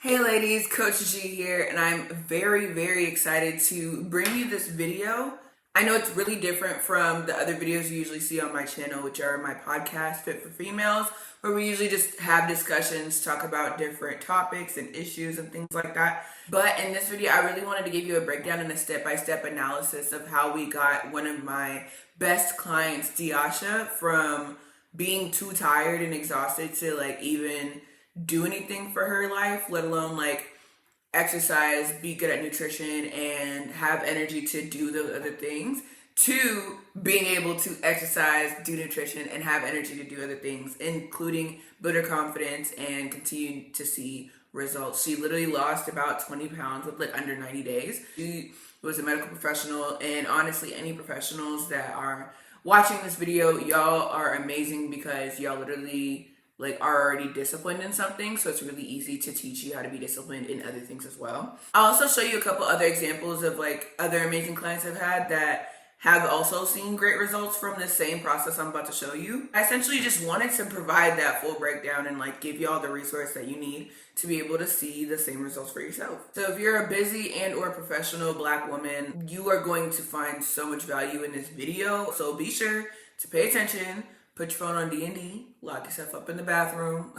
Hey ladies, Coach G here, and I'm very excited to bring you this video. I know it's really different from the other videos you usually see on my channel, which are my podcast, Fit for Females, where we usually just have discussions, talk about different topics and issues and things like that. But in this video, I really wanted to give you a breakdown and a step-by-step analysis of how we got one of my best clients, Diasha, from being too tired and exhausted to even do anything for her life, let alone exercise, be good at nutrition, and have energy to do those other things, to being able to exercise, do nutrition, and have energy to do other things, including build her confidence and continue to see results. She literally lost about 20 pounds with under 90 days. She was a medical professional, and honestly, any professionals that are watching this video, y'all are amazing because y'all literally are already disciplined in something, so it's really easy to teach you how to be disciplined in other things as well. I'll also show you a couple other examples of other amazing clients I've had that have also seen great results from the same process I'm about to show you. I essentially just wanted to provide that full breakdown and give you all the resource that you need to be able to see the same results for yourself. So if you're a busy and or professional Black woman, you are going to find so much value in this video, so be sure to pay attention. Put your phone on D&D, lock yourself up in the bathroom,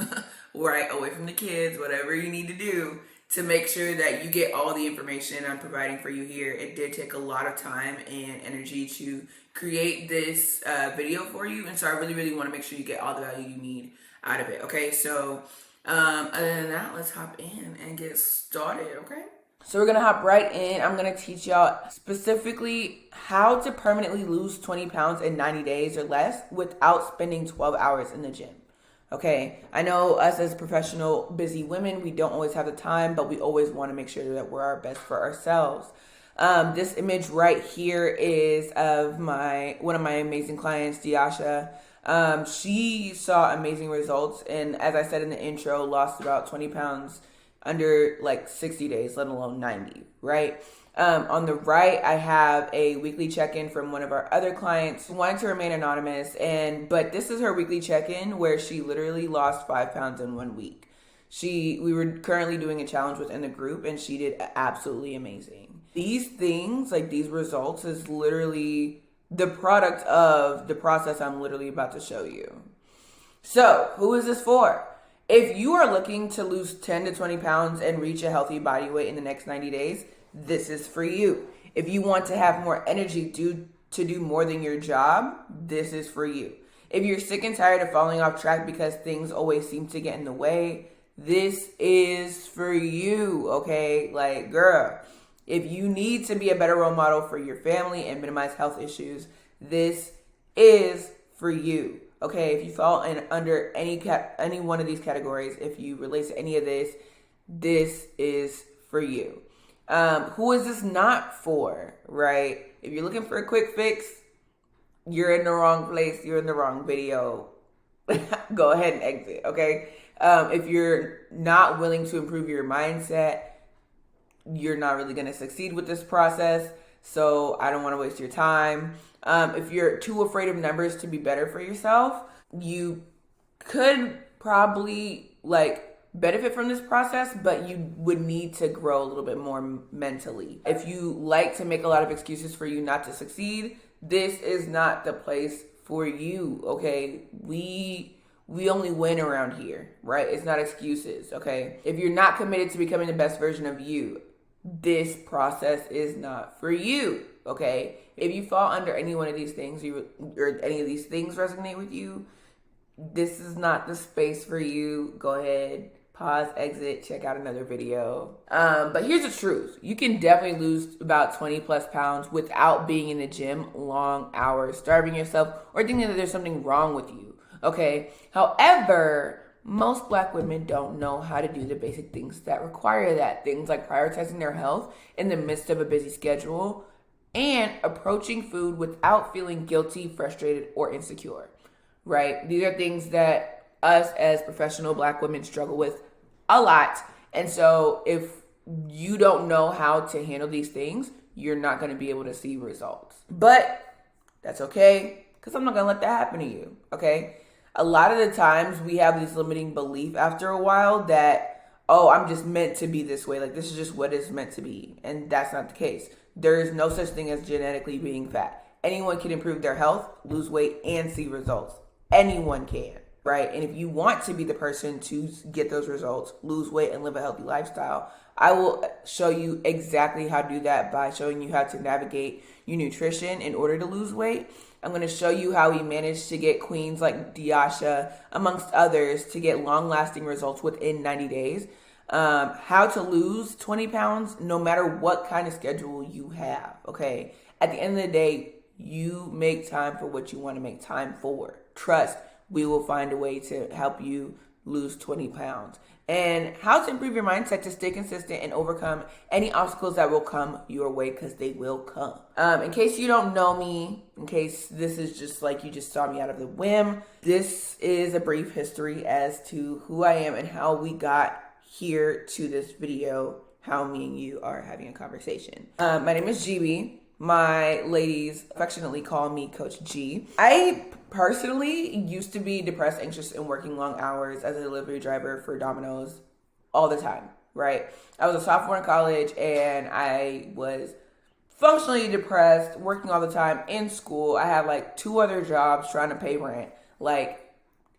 right away from the kids, whatever you need to do to make sure that you get all the information I'm providing for you here. It did take a lot of time and energy to create this video for you, and so I really want to make sure you get all the value you need out of it, okay? So other than that, let's hop in and get started, okay? So we're going to hop right in. I'm going to teach y'all specifically how to permanently lose 20 pounds in 90 days or less without spending 12 hours in the gym. Okay, I know us as professional, busy women, we don't always have the time, but we always want to make sure that we're our best for ourselves. This image right here is of one of my amazing clients, Diasha. She saw amazing results, and as I said in the intro, lost about 20 pounds under 60 days, let alone 90, right? On the right, I have a weekly check-in from one of our other clients who wanted to remain anonymous, but this is her weekly check-in where she literally lost 5 pounds in 1 week. We were currently doing a challenge within the group, and she did absolutely amazing. These things, these results, is literally the product of the process I'm literally about to show you. So, who is this for? If you are looking to lose 10 to 20 pounds and reach a healthy body weight in the next 90 days, this is for you. If you want to have more energy to do more than your job, this is for you. If you're sick and tired of falling off track because things always seem to get in the way, this is for you, okay? Girl, if you need to be a better role model for your family and minimize health issues, this is for you. Okay, if you fall under any one of these categories, if you relate to any of this, this is for you. Who is this not for, right? If you're looking for a quick fix, you're in the wrong place. You're in the wrong video. Go ahead and exit, okay? If you're not willing to improve your mindset, you're not really going to succeed with this process. So I don't want to waste your time. If you're too afraid of numbers to be better for yourself, you could probably benefit from this process, but you would need to grow a little bit more mentally. If you like to make a lot of excuses for you not to succeed, this is not the place for you, okay? We only win around here, right? It's not excuses, okay? If you're not committed to becoming the best version of you, this process is not for you, okay? If you fall under any one of these things, or any of these things resonate with you, this is not the space for you. Go ahead, pause, exit, check out another video. But here's the truth. You can definitely lose about 20 plus pounds without being in the gym long hours, starving yourself, or thinking that there's something wrong with you, okay? However, most Black women don't know how to do the basic things that require that. Things like prioritizing their health in the midst of a busy schedule and approaching food without feeling guilty, frustrated, or insecure, right? These are things that us as professional Black women struggle with a lot. And so if you don't know how to handle these things, you're not going to be able to see results. But that's okay, because I'm not going to let that happen to you, okay? A lot of the times we have this limiting belief after a while that, oh, I'm just meant to be this way. Like, this is just what it's meant to be. And that's not the case. There is no such thing as genetically being fat. Anyone can improve their health, lose weight, and see results. Anyone can, right? And if you want to be the person to get those results, lose weight, and live a healthy lifestyle, I will show you exactly how to do that by showing you how to navigate your nutrition in order to lose weight. I'm going to show you how we managed to get queens like Diasha, amongst others, to get long-lasting results within 90 days. How to lose 20 pounds no matter what kind of schedule you have, okay? At the end of the day, you make time for what you want to make time for. Trust, we will find a way to help you lose 20 pounds. And how to improve your mindset to stay consistent and overcome any obstacles that will come your way, because they will come. In case you don't know me, in case this is just like you just saw me out of the whim, this is a brief history as to who I am and how we got here to this video, how me and you are having a conversation. My name is GB. My ladies affectionately call me Coach G. I personally used to be depressed, anxious, and working long hours as a delivery driver for Domino's all the time, right? I was a sophomore in college and I was functionally depressed, working all the time in school. I had like 2 other jobs trying to pay rent. Like,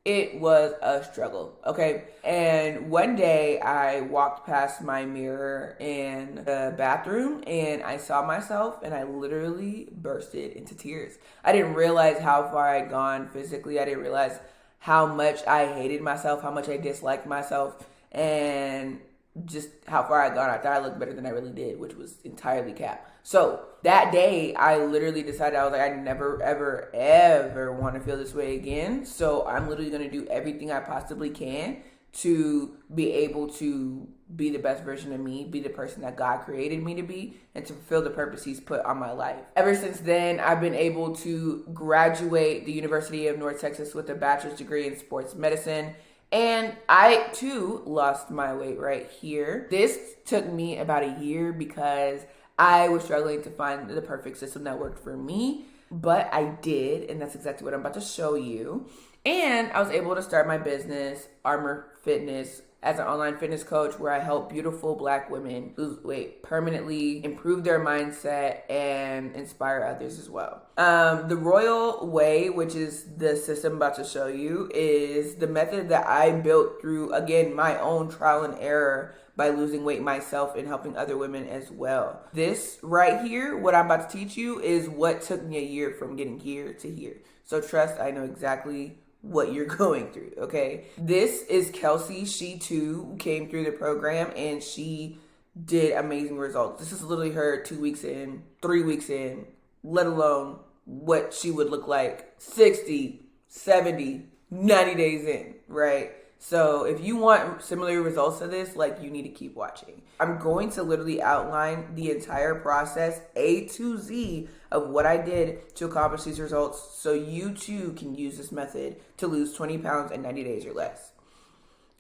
it was a struggle, okay? And one day I walked past my mirror in the bathroom and I saw myself and I literally bursted into tears. I didn't realize how far I'd gone physically. I didn't realize how much I hated myself, how much I disliked myself, and just how far I'd gone. I thought I looked better than I really did, which was entirely cap. So that day, I literally decided, I was like, I never, ever, ever want to feel this way again. So I'm literally going to do everything I possibly can to be able to be the best version of me, be the person that God created me to be, and to fulfill the purpose He's put on my life. Ever since then, I've been able to graduate the University of North Texas with a bachelor's degree in sports medicine. And I, too, lost my weight right here. This took me about a year because I was struggling to find the perfect system that worked for me, but I did, and that's exactly what I'm about to show you. And I was able to start my business, Armor Fitness, as an online fitness coach where I help beautiful Black women lose weight permanently, improve their mindset, and inspire others as well. The Royal Way, which is the system I'm about to show you, is the method that I built through, again, my own trial and error by losing weight myself and helping other women as well. This right here, what I'm about to teach you, is what took me a year from getting here to here. So trust, I know exactly what you're going through, okay? This is Kelsey. She too came through the program and she did amazing results. This is literally her 2 weeks in, 3 weeks in, let alone what she would look like 60, 70, 90 days in, right? So if you want similar results to this, like, you need to keep watching. I'm going to literally outline the entire process, A to Z, of what I did to accomplish these results so you too can use this method to lose 20 pounds in 90 days or less.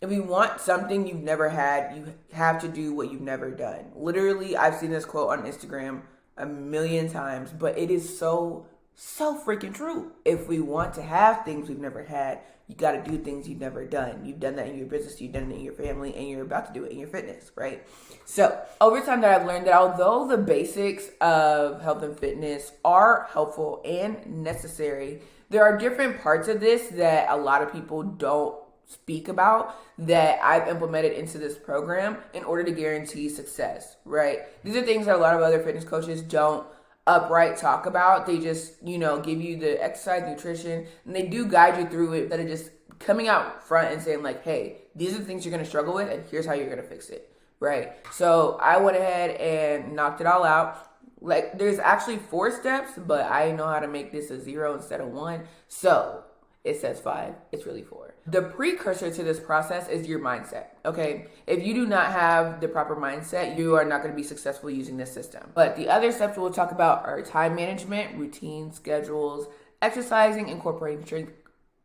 If you want something you've never had, you have to do what you've never done. Literally, I've seen this quote on Instagram a million times, but it is so freaking true. If we want to have things we've never had, you got to do things you've never done. You've done that in your business, you've done it in your family, and you're about to do it in your fitness, right? So over time that I've learned that although the basics of health and fitness are helpful and necessary, there are different parts of this that a lot of people don't speak about that I've implemented into this program in order to guarantee success, right? These are things that a lot of other fitness coaches don't upright talk about. They just, give you the exercise, nutrition, and they do guide you through it, that are just coming out front and saying like, hey, these are the things you're going to struggle with and here's how you're going to fix it, right? So I went ahead and knocked it all out. Like, there's actually 4 steps, but I know how to make this a 0 instead of 1. So it says 5, it's really 4. The precursor to this process is your mindset, okay? If you do not have the proper mindset, you are not going to be successful using this system. But the other steps we'll talk about are time management, routine, schedules, exercising, incorporating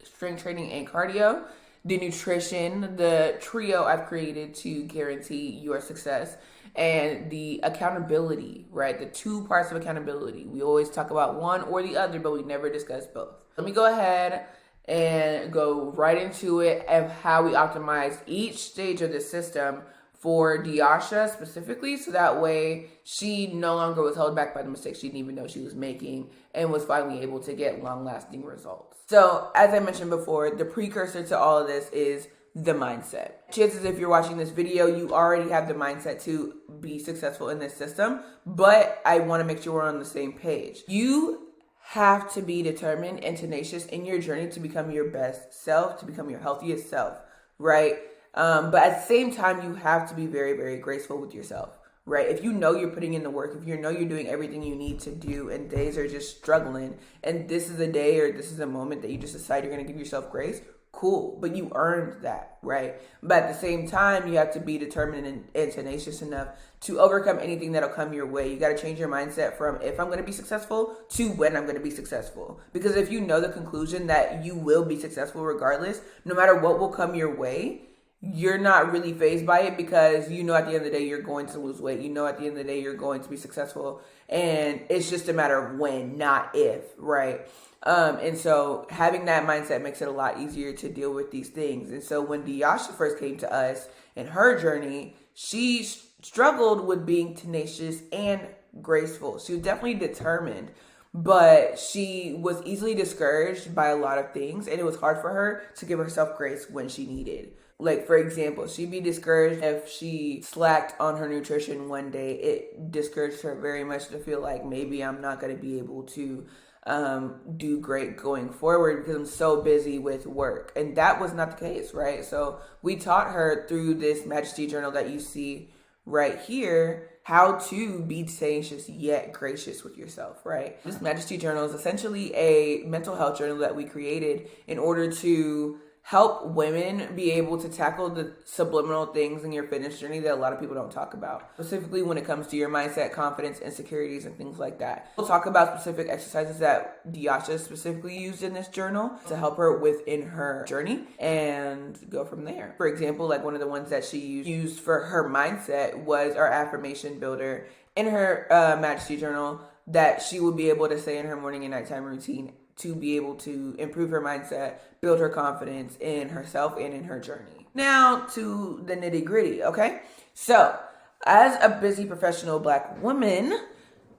strength training and cardio, the nutrition, the trio I've created to guarantee your success, and the accountability, right? The 2 parts of accountability. We always talk about one or the other, but we never discuss both. Let me go ahead and go right into it of how we optimize each stage of the system for Diasha specifically, so that way she no longer was held back by the mistakes she didn't even know she was making and was finally able to get long-lasting results. So, as I mentioned before, the precursor to all of this is the mindset. Chances if you're watching this video, you already have the mindset to be successful in this system, but I want to make sure we're on the same page. You have to be determined and tenacious in your journey to become your best self, to become your healthiest self, right? But at the same time, you have to be very, very graceful with yourself, right? If you know you're putting in the work, if you know you're doing everything you need to do and days are just struggling, and this is a day or this is a moment that you just decide you're going to give yourself grace, cool, but you earned that, right? But at the same time, you have to be determined and tenacious enough to overcome anything that'll come your way. You got to change your mindset from if I'm going to be successful to when I'm going to be successful. Because if you know the conclusion that you will be successful regardless, no matter what will come your way, you're not really fazed by it because you know at the end of the day you're going to lose weight. You know at the end of the day you're going to be successful, and it's just a matter of when, not if, right? And so having that mindset makes it a lot easier to deal with these things. And so when Diasha first came to us in her journey, she struggled with being tenacious and graceful. She was definitely determined, but she was easily discouraged by a lot of things, and it was hard for her to give herself grace when she needed. Like, for example, she'd be discouraged if she slacked on her nutrition one day. It discouraged her very much to feel like maybe I'm not going to be able to do great going forward because I'm so busy with work. And that was not the case, right? So we taught her through this Majesty Journal that you see right here how to be tenacious yet gracious with yourself, right? This Majesty Journal is essentially a mental health journal that we created in order to help women be able to tackle the subliminal things in your fitness journey that a lot of people don't talk about, specifically when it comes to your mindset, confidence, insecurities, and things like that. We'll talk about specific exercises that Diasha specifically used in this journal to help her within her journey and go from there. For example, like one of the ones that she used for her mindset was our affirmation builder in her Majesty Journal that she would be able to say in her morning and nighttime routine to be able to improve her mindset, build her confidence in herself and in her journey. Now to the nitty gritty, okay? So, as a busy professional Black woman,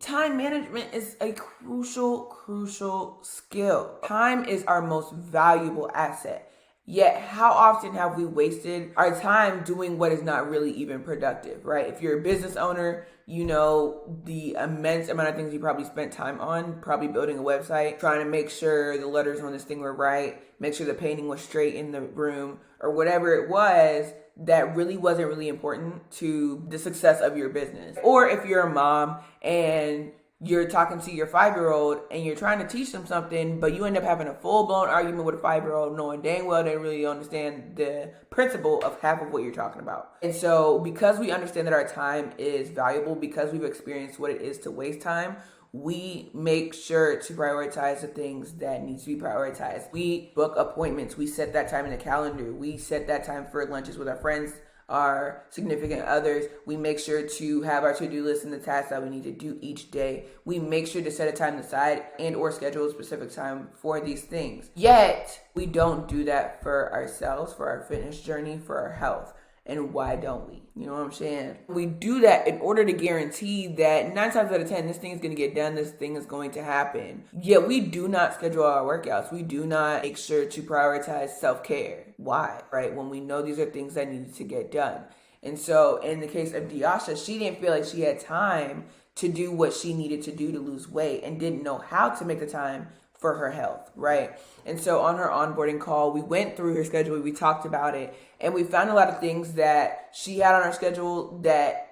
time management is a crucial skill. Time is our most valuable asset. Yet, how often have we wasted our time doing what is not really even productive, right? If you're a business owner, you know the immense amount of things you probably spent time on, probably building a website, trying to make sure the letters on this thing were right, make sure the painting was straight in the room, or whatever it was that really wasn't really important to the success of your business. Or if you're a mom and you're talking to your 5-year-old and you're trying to teach them something, but you end up having a full-blown argument with a 5-year-old knowing dang well they really understand the principle of half of what you're talking about. And so because we understand that our time is valuable, because we've experienced what it is to waste time, we make sure to prioritize the things that need to be prioritized. We book appointments. We set that time in the calendar. We set that time for lunches with our friends, our significant others. We make sure to have our to-do list and the tasks that we need to do each day. We make sure to set a time aside and or schedule a specific time for these things. Yet, we don't do that for ourselves, for our fitness journey, for our health. And why don't we? You know what I'm saying? We do that in order to guarantee that 9 times out of 10, this thing is going to get done, this thing is going to happen. Yet we do not schedule our workouts. We do not make sure to prioritize self-care. Why? Right? When we know these are things that need to get done. And so in the case of Diasha, she didn't feel like she had time to do what she needed to do to lose weight and didn't know how to make the time for her health, right? And so on her onboarding call, we went through her schedule, we talked about it, and we found a lot of things that she had on her schedule that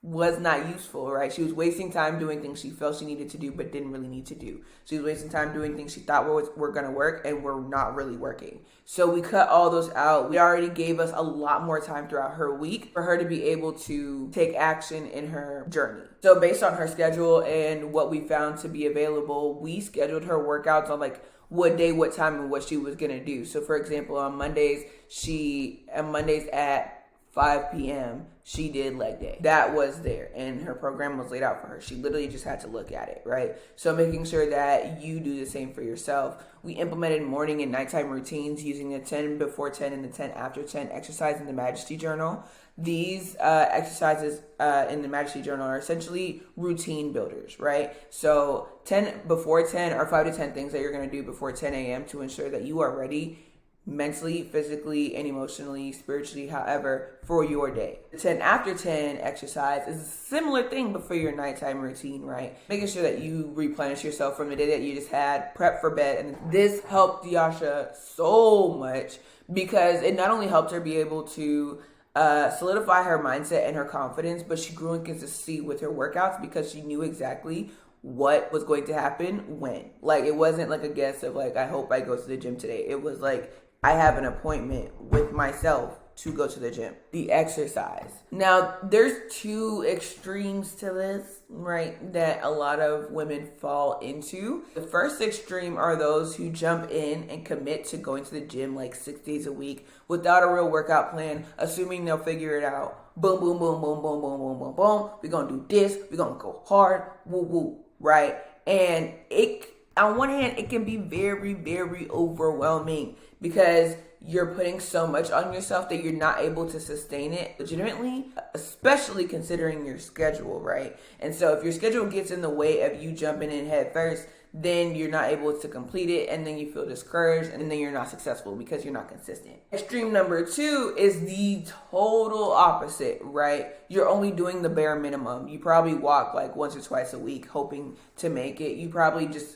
was not useful, right? She was wasting time doing things she felt she needed to do but didn't really need to do. She was wasting time doing things she thought were going to work and were not really working. So we cut all those out. We already gave us a lot more time throughout her week for her to be able to take action in her journey. So based on her schedule and what we found to be available, we scheduled her workouts on like what day, what time, and what she was going to do. So for example, on Mondays at 5 p.m., she did leg day. That was there, and her program was laid out for her. She literally just had to look at it, right? So making sure that you do the same for yourself. We implemented morning and nighttime routines using the 10 before 10 and the 10 after 10 exercise in the Majesty Journal. these exercises in the Majesty Journal are essentially routine builders, right? So 10 before 10 or 5 to 10 things that you're going to do before 10 a.m. to ensure that you are ready mentally, physically, and emotionally, spiritually, however, for your day. The 10 after 10 exercise is a similar thing, but for your nighttime routine, right? Making sure that you replenish yourself from the day that you just had, prep for bed. And this helped Diasha so much because it not only helped her be able to solidify her mindset and her confidence, but she grew in consistency with her workouts because she knew exactly what was going to happen when. Like, it wasn't like a guess of like, I hope I go to the gym today. It was like, I have an appointment with myself to go to the gym. The exercise. Now, there's two extremes to this, right, that a lot of women fall into. The first extreme are those who jump in and commit to going to the gym like 6 days a week without a real workout plan, assuming they'll figure it out. Boom, boom, boom, boom, boom, boom, boom, boom, boom. We're gonna do this. We're gonna go hard. Woo, woo, right? And on one hand, it can be very, very overwhelming because you're putting so much on yourself that you're not able to sustain it legitimately, especially considering your schedule, right? And so if your schedule gets in the way of you jumping in head first, then you're not able to complete it, and then you feel discouraged, and then you're not successful because you're not consistent. Extreme number 2 is the total opposite, right? You're only doing the bare minimum. You probably walk like once or twice a week hoping to make it. You probably just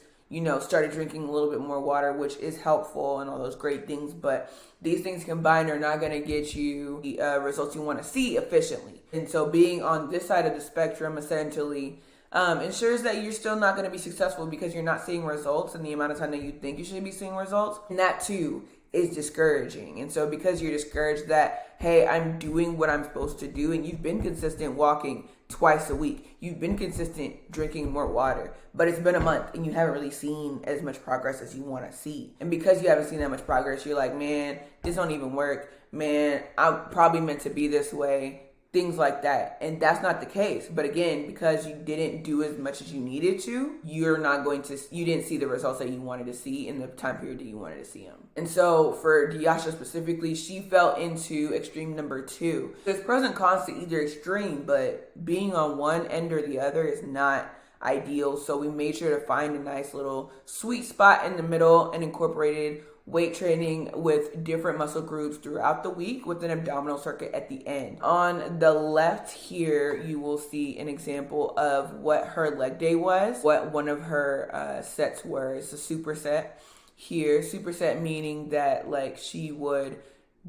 started drinking a little bit more water, which is helpful and all those great things. But these things combined are not going to get you the results you want to see efficiently. And so being on this side of the spectrum essentially ensures that you're still not going to be successful because you're not seeing results in the amount of time that you think you should be seeing results. And that too is discouraging. And so because you're discouraged that, hey, I'm doing what I'm supposed to do, and you've been consistent walking twice a week, you've been consistent drinking more water, but it's been a month and you haven't really seen as much progress as you want to see. And because you haven't seen that much progress, you're like, man, this don't even work. Man, I'm probably meant to be this way. Things like that. And that's not the case. But again, because you didn't do as much as you needed to, you didn't see the results that you wanted to see in the time period that you wanted to see them. And so for Diasha specifically, she fell into extreme number 2. There's pros and cons to either extreme, but being on one end or the other is not ideal. So we made sure to find a nice little sweet spot in the middle and incorporated weight training with different muscle groups throughout the week with an abdominal circuit at the end. On the left here, you will see an example of what her leg day was, what one of her sets were. It's a superset here. Superset meaning that like she would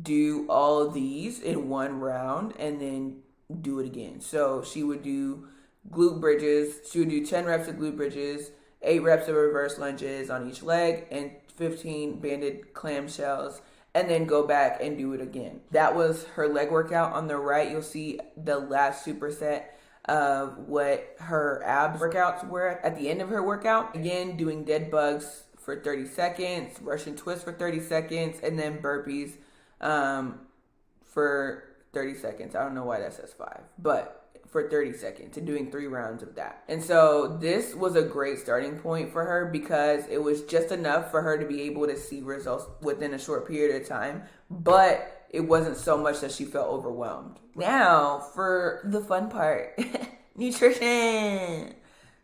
do all of these in one round and then do it again. So she would do glute bridges. She would do 10 reps of glute bridges, 8 reps of reverse lunges on each leg, and 15 banded clamshells, and then go back and do it again. That was her leg workout. On the right, you'll see the last superset of what her abs workouts were at the end of her workout. Again, doing dead bugs for 30 seconds, Russian twist for 30 seconds, and then burpees for 30 seconds. I don't know why that says 5, but for 30 seconds and doing 3 rounds of that. And so this was a great starting point for her because it was just enough for her to be able to see results within a short period of time, but it wasn't so much that she felt overwhelmed. Now for the fun part, nutrition,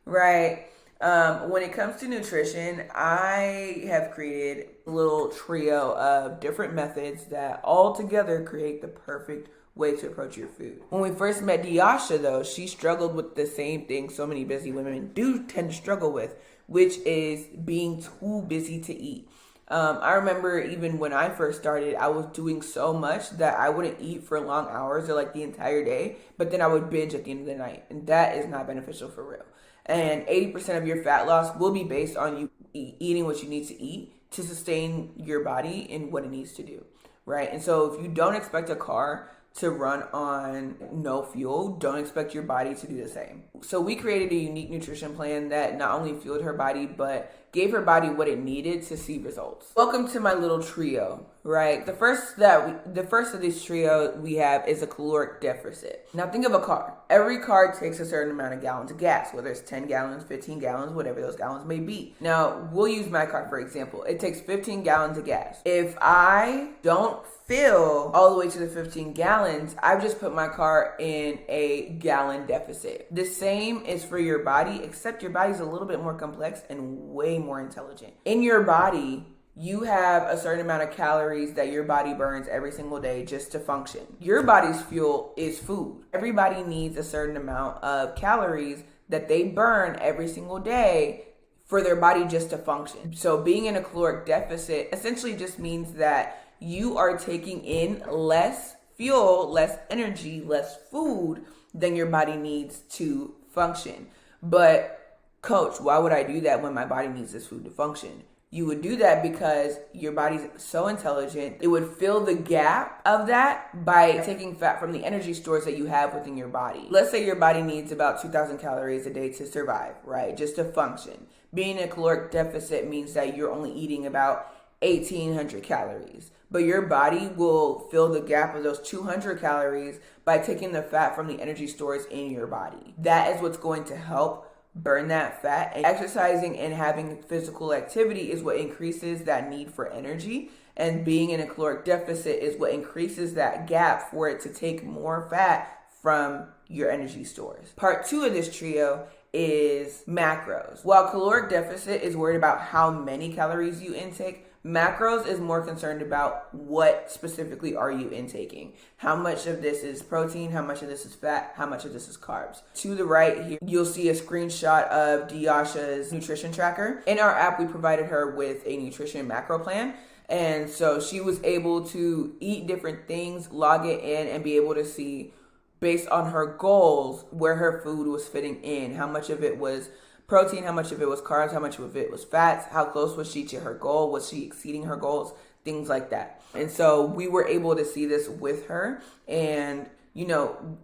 right? When it comes to nutrition, I have created a little trio of different methods that all together create the perfect way to approach your food. When we first met Diasha, though, she struggled with the same thing so many busy women do tend to struggle with, which is being too busy to eat. I remember even when I first started, I was doing so much that I wouldn't eat for long hours or like the entire day, but then I would binge at the end of the night, and that is not beneficial for real. And 80% of your fat loss will be based on you eating what you need to eat to sustain your body in what it needs to do, right? And so if you don't expect a car to run on no fuel, don't expect your body to do the same. So we created a unique nutrition plan that not only fueled her body, but gave her body what it needed to see results. Welcome to my little trio. right? The first of this trio we have is a caloric deficit. Now think of a car. Every car takes a certain amount of gallons of gas, whether it's 10 gallons, 15 gallons, whatever those gallons may be. Now we'll use my car for example. It takes 15 gallons of gas. If I don't fill all the way to the 15 gallons, I've just put my car in a gallon deficit. The same is for your body, except your body's a little bit more complex and way more intelligent. In your body, you have a certain amount of calories that your body burns every single day just to function. Your body's fuel is food. Everybody needs a certain amount of calories that they burn every single day for their body just to function. So being in a caloric deficit essentially just means that you are taking in less fuel, less energy, less food than your body needs to function. But coach, why would I do that when my body needs this food to function? You would do that because your body's so intelligent. It would fill the gap of that by taking fat from the energy stores that you have within your body. Let's say your body needs about 2,000 calories a day to survive, right? Just to function. Being in a caloric deficit means that you're only eating about 1,800 calories. But your body will fill the gap of those 200 calories by taking the fat from the energy stores in your body. That is what's going to help burn that fat. And exercising and having physical activity is what increases that need for energy. And being in a caloric deficit is what increases that gap for it to take more fat from your energy stores. Part 2 of this trio is macros. While caloric deficit is worried about how many calories you intake, macros is more concerned about what specifically are you intaking. How much of this is protein, how much of this is fat, how much of this is carbs. To the right here, you'll see a screenshot of Diasha's nutrition tracker. In our app, we provided her with a nutrition macro plan. And so she was able to eat different things, log it in, and be able to see based on her goals where her food was fitting in, how much of it was protein, how much of it was carbs, how much of it was fats, how close was she to her goal, was she exceeding her goals, things like that. And so we were able to see this with her and,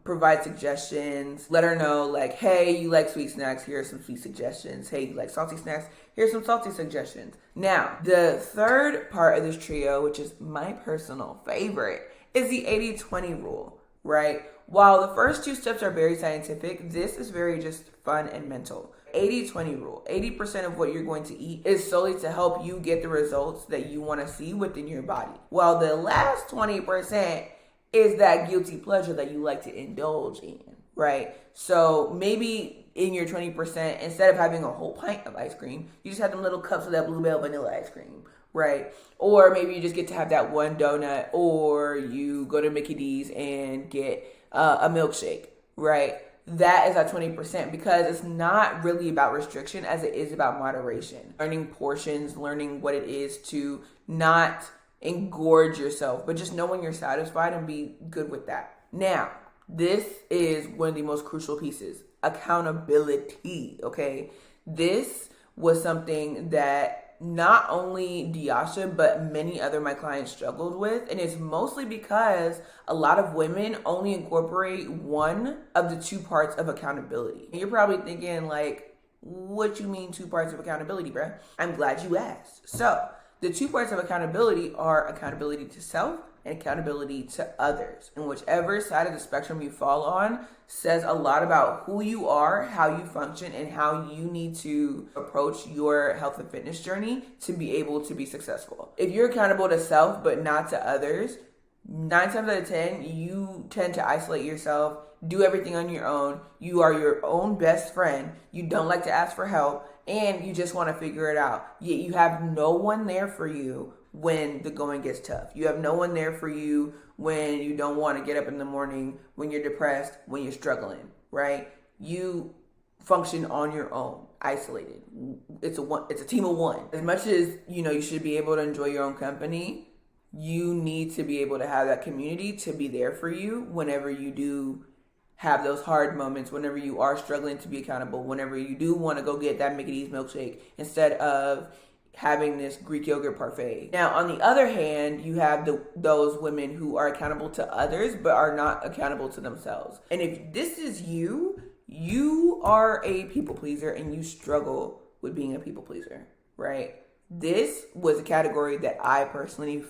provide suggestions, let her know like, hey, you like sweet snacks, here are some sweet suggestions. Hey, you like salty snacks, here's some salty suggestions. Now, the third part of this trio, which is my personal favorite, is the 80-20 rule, right? While the first 2 steps are very scientific, this is very just fun and mental. 80-20 rule. 80% of what you're going to eat is solely to help you get the results that you want to see within your body. While the last 20% is that guilty pleasure that you like to indulge in, right? So maybe in your 20%, instead of having a whole pint of ice cream, you just have them little cups of that Bluebell vanilla ice cream, right? Or maybe you just get to have that one donut, or you go to Mickey D's and get a milkshake, right? That is at 20% because it's not really about restriction as it is about moderation. Learning portions, learning what it is to not engorge yourself, but just know when you're satisfied and be good with that. Now, this is one of the most crucial pieces, accountability, okay? This was something that not only Diasha, but many other my clients struggled with. And it's mostly because a lot of women only incorporate one of the 2 parts of accountability. And you're probably thinking like, what you mean 2 parts of accountability, bruh? I'm glad you asked. So the 2 parts of accountability are accountability to self and accountability to others. And whichever side of the spectrum you fall on says a lot about who you are, how you function, and how you need to approach your health and fitness journey to be able to be successful. If you're accountable to self but not to others, 9 times out of 10, you tend to isolate yourself, do everything on your own. You are your own best friend. You don't like to ask for help, and you just want to figure it out. Yet you have no one there for you when the going gets tough. You have no one there for you when you don't want to get up in the morning, when you're depressed, when you're struggling, right? You function on your own, isolated. It's a team of one. As much as, you should be able to enjoy your own company, you need to be able to have that community to be there for you whenever you do have those hard moments, whenever you are struggling to be accountable, whenever you do want to go get that Mickey D's milkshake instead of having this Greek yogurt parfait. Now, on the other hand, you have those women who are accountable to others but are not accountable to themselves. And if this is you are a people pleaser and you struggle with being a people pleaser, right? This was a category that I personally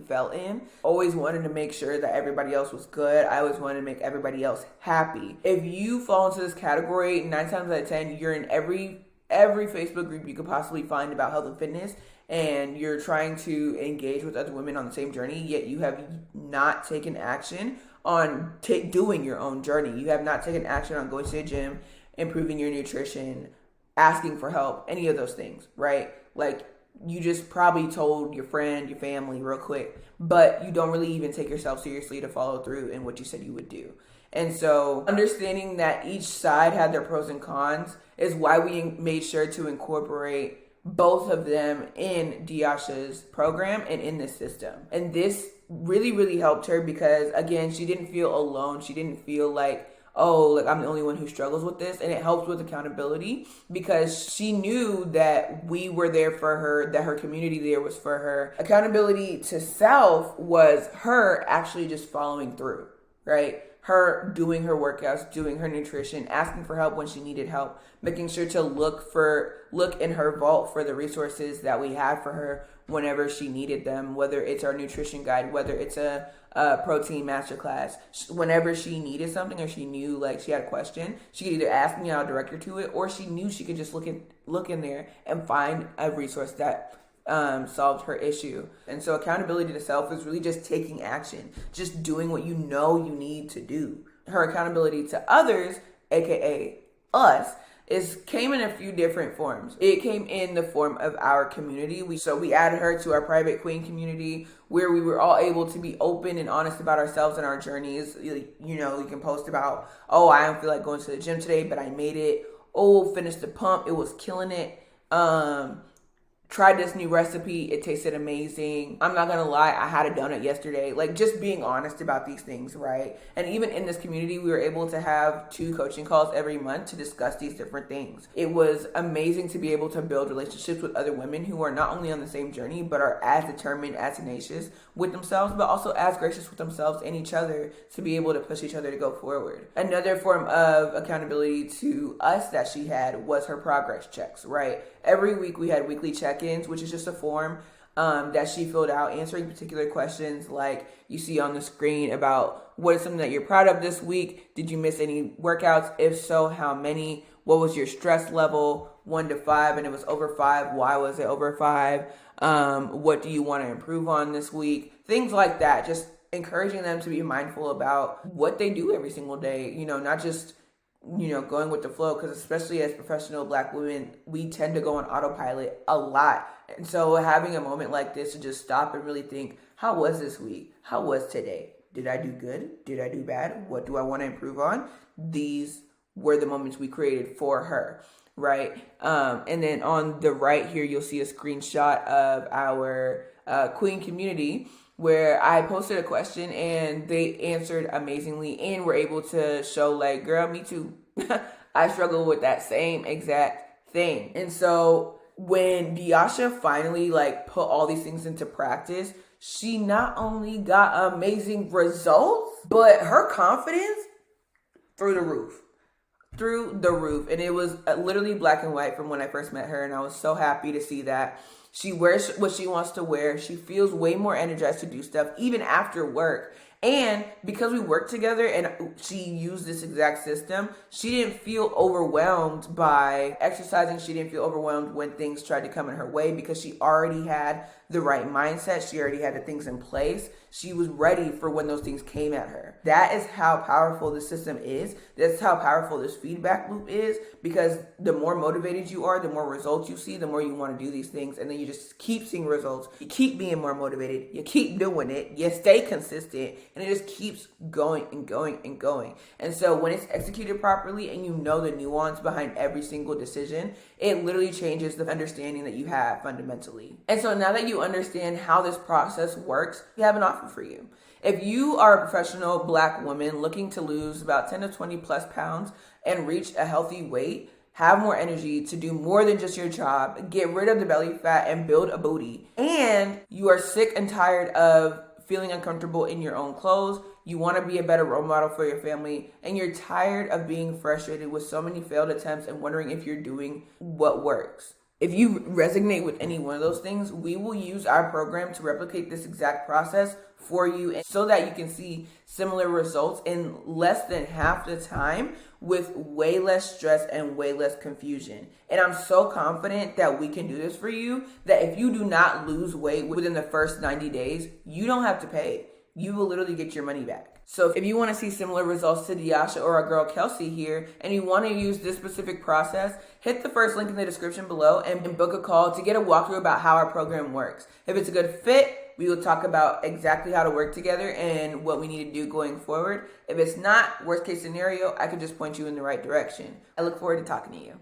fell in. Always wanted to make sure that everybody else was good. I always wanted to make everybody else happy. If you fall into this category, 9 times out of 10, you're in every Facebook group you could possibly find about health and fitness, and you're trying to engage with other women on the same journey, yet you have not taken action on doing your own journey. You have not taken action on going to the gym, improving your nutrition, asking for help, any of those things, right? Like, you just probably told your friend, your family real quick, but you don't really even take yourself seriously to follow through in what you said you would do. And so understanding that each side had their pros and cons is why we made sure to incorporate both of them in Diasha's program and in this system. And this really, really helped her because, again, she didn't feel alone. She didn't feel like, oh, like I'm the only one who struggles with this. And it helps with accountability because she knew that we were there for her, that her community there was for her. Accountability to self was her actually just following through, right? Her doing her workouts, doing her nutrition, asking for help when she needed help, making sure to look in her vault for the resources that we have for her whenever she needed them, whether it's our nutrition guide, whether it's a protein masterclass. Whenever she needed something or she knew like she had a question, she could either ask me and I'll direct her to it, or she knew she could just look in there and find a resource that solved her issue. And so accountability to self is really just taking action, just doing what you know you need to do. Her accountability to others, aka us, came in a few different forms. It came in the form of our community. We added her to our private queen community where we were all able to be open and honest about ourselves and our journeys. You know, you can post about, oh, I don't feel like going to the gym today, but I made it. Oh, finished the pump. It was killing it. Tried this new recipe. It tasted amazing. I'm not gonna lie, I had a donut yesterday. Like, just being honest about these things, right? And even in this community, we were able to have 2 coaching calls every month to discuss these different things. It was amazing to be able to build relationships with other women who are not only on the same journey, but are as determined, as tenacious with themselves, but also as gracious with themselves and each other to be able to push each other to go forward. Another form of accountability to us that she had was her progress checks, right? Every week we had weekly check-ins, which is just a form that she filled out answering particular questions like you see on the screen about what is something that you're proud of this week? Did you miss any workouts? If so, how many? What was your stress level? 1 to 5, and it was over 5. Why was it over 5? What do you want to improve on this week? Things like that. Just encouraging them to be mindful about what they do every single day. You know, not just going with the flow, because especially as professional Black women, we tend to go on autopilot a lot. And so having a moment like this to just stop and really think, how was this week? How was today? Did I do good? Did I do bad? What do I want to improve on? These were the moments we created for her, right? And then on the right here, you'll see a screenshot of our Queen community, where I posted a question and they answered amazingly and were able to show like, girl, me too. I struggle with that same exact thing. And so when Diasha finally like put all these things into practice, she not only got amazing results, but her confidence through the roof. And it was literally black and white from when I first met her. And I was so happy to see that. She wears what she wants to wear. She feels way more energized to do stuff, even after work. And because we worked together and she used this exact system, she didn't feel overwhelmed by exercising. She didn't feel overwhelmed when things tried to come in her way because she already had the right mindset. She already had the things in place. She was ready for when those things came at her. That is how powerful the system is. That's how powerful this feedback loop is, because the more motivated you are, the more results you see, the more you want to do these things. And then you just keep seeing results. You keep being more motivated. You keep doing it. You stay consistent. And it just keeps going and going and going. And so when it's executed properly and you know the nuance behind every single decision, it literally changes the understanding that you have fundamentally. And so now that you understand how this process works, we have an offer for you. If you are a professional Black woman looking to lose about 10 to 20 plus pounds and reach a healthy weight, have more energy to do more than just your job, get rid of the belly fat and build a booty, and you are sick and tired of feeling uncomfortable in your own clothes, you want to be a better role model for your family, and you're tired of being frustrated with so many failed attempts and wondering if you're doing what works, If you resonate with any one of those things, we will use our program to replicate this exact process for you so that you can see similar results in less than half the time with way less stress and way less confusion. And I'm so confident that we can do this for you that if you do not lose weight within the first 90 days, you don't have to pay. You will literally get your money back. So if you want to see similar results to Diasha or our girl Kelsey here, and you want to use this specific process, hit the first link in the description below and book a call to get a walkthrough about how our program works. If it's a good fit, we will talk about exactly how to work together and what we need to do going forward. If it's not, worst case scenario, I could just point you in the right direction. I look forward to talking to you.